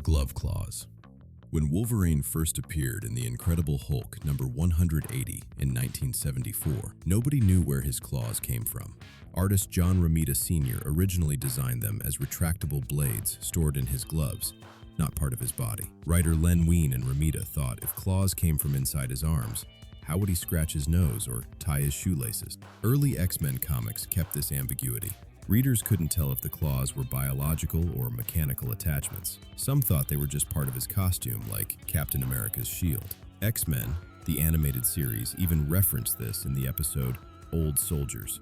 Glove claws. When Wolverine first appeared in The Incredible Hulk number 180 in 1974, nobody knew where his claws came from. Artist John Romita Sr. originally designed them as retractable blades stored in his gloves, not part of his body. Writer Len Wein and Romita thought if claws came from inside his arms, how would he scratch his nose or tie his shoelaces? Early X-Men comics kept this ambiguity. Readers couldn't tell if the claws were biological or mechanical attachments. Some thought they were just part of his costume, like Captain America's shield. X-Men, the animated series, even referenced this in the episode Old Soldiers,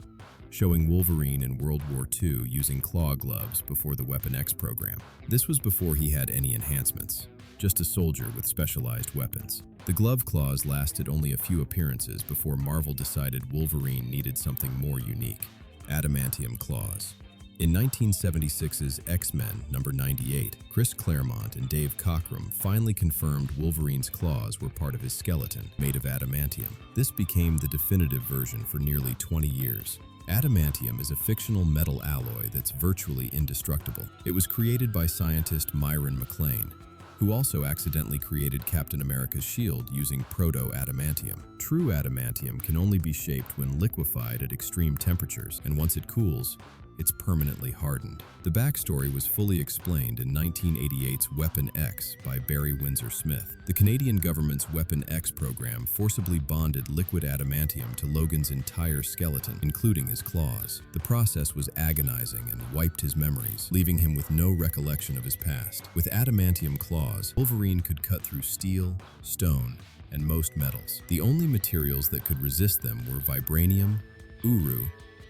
showing Wolverine in World War II using claw gloves before the Weapon X program. This was before he had any enhancements, just a soldier with specialized weapons. The glove claws lasted only a few appearances before Marvel decided Wolverine needed something more unique: adamantium claws. In 1976's X-Men number 98, Chris Claremont and Dave Cockrum finally confirmed Wolverine's claws were part of his skeleton, made of adamantium. This became the definitive version for nearly 20 years. Adamantium is a fictional metal alloy that's virtually indestructible. It was created by scientist Myron McLean, who also accidentally created Captain America's shield using proto-adamantium. True adamantium can only be shaped when liquefied at extreme temperatures, and once it cools, it's permanently hardened. The backstory was fully explained in 1988's Weapon X by Barry Windsor Smith. The Canadian government's Weapon X program forcibly bonded liquid adamantium to Logan's entire skeleton, including his claws. The process was agonizing and wiped his memories, leaving him with no recollection of his past. With adamantium claws, Wolverine could cut through steel, stone, and most metals. The only materials that could resist them were vibranium, uru,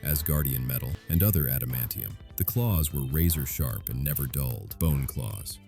Asgardian metal, and other adamantium. The claws were razor sharp and never dulled. Bone claws.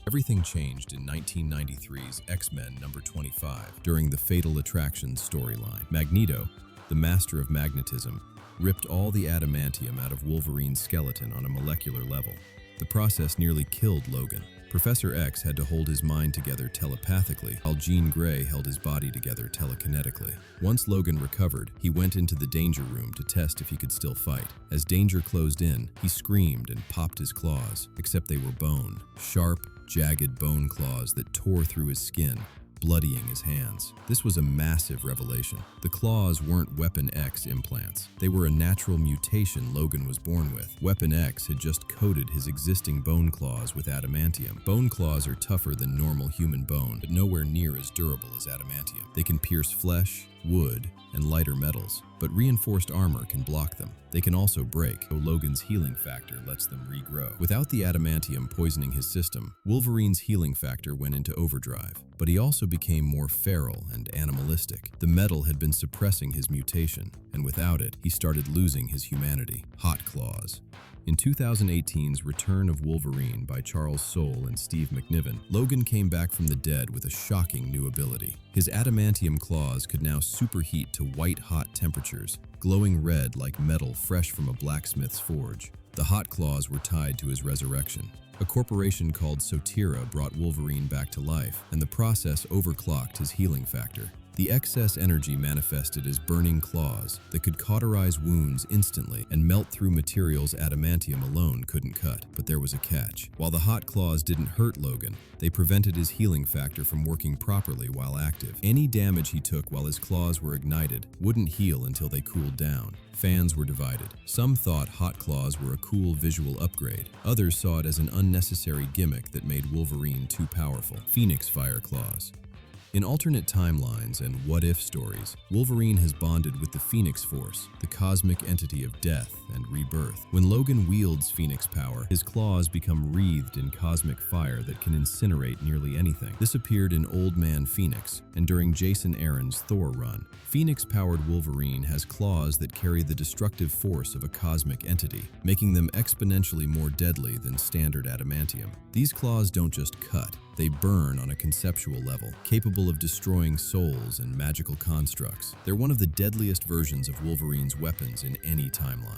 Everything changed in 1993's X-Men number 25 during the Fatal Attraction storyline. Magneto, the master of magnetism, ripped all the adamantium out of Wolverine's skeleton on a molecular level. The process nearly killed Logan. Professor X had to hold his mind together telepathically, while Jean Grey held his body together telekinetically. Once Logan recovered, he went into the danger room to test if he could still fight. As danger closed in, he screamed and popped his claws, except they were bone. Sharp, jagged bone claws that tore through his skin, bloodying his hands. This was a massive revelation. The claws weren't Weapon X implants. They were a natural mutation Logan was born with. Weapon X had just coated his existing bone claws with adamantium. Bone claws are tougher than normal human bone, but nowhere near as durable as adamantium. They can pierce flesh, wood, and lighter metals, but reinforced armor can block them. They can also break, though Logan's healing factor lets them regrow. Without the adamantium poisoning his system, Wolverine's healing factor went into overdrive, but he also became more feral and animalistic. The metal had been suppressing his mutation, and without it, he started losing his humanity. Hot claws. In 2018's Return of Wolverine by Charles Soule and Steve McNiven, Logan came back from the dead with a shocking new ability. His adamantium claws could now superheat to white-hot temperatures, glowing red like metal fresh from a blacksmith's forge. The hot claws were tied to his resurrection. A corporation called Sotira brought Wolverine back to life, and the process overclocked his healing factor. The excess energy manifested as burning claws that could cauterize wounds instantly and melt through materials adamantium alone couldn't cut. But there was a catch. While the hot claws didn't hurt Logan, they prevented his healing factor from working properly while active. Any damage he took while his claws were ignited wouldn't heal until they cooled down. Fans were divided. Some thought hot claws were a cool visual upgrade. Others saw it as an unnecessary gimmick that made Wolverine too powerful. Phoenix Fire claws. In alternate timelines and what-if stories, Wolverine has bonded with the Phoenix Force, the cosmic entity of death and rebirth. When Logan wields Phoenix power, his claws become wreathed in cosmic fire that can incinerate nearly anything. This appeared in Old Man Phoenix, and during Jason Aaron's Thor run. Phoenix-powered Wolverine has claws that carry the destructive force of a cosmic entity, making them exponentially more deadly than standard adamantium. These claws don't just cut, they burn on a conceptual level, capable of destroying souls and magical constructs. They're one of the deadliest versions of Wolverine's weapons in any timeline.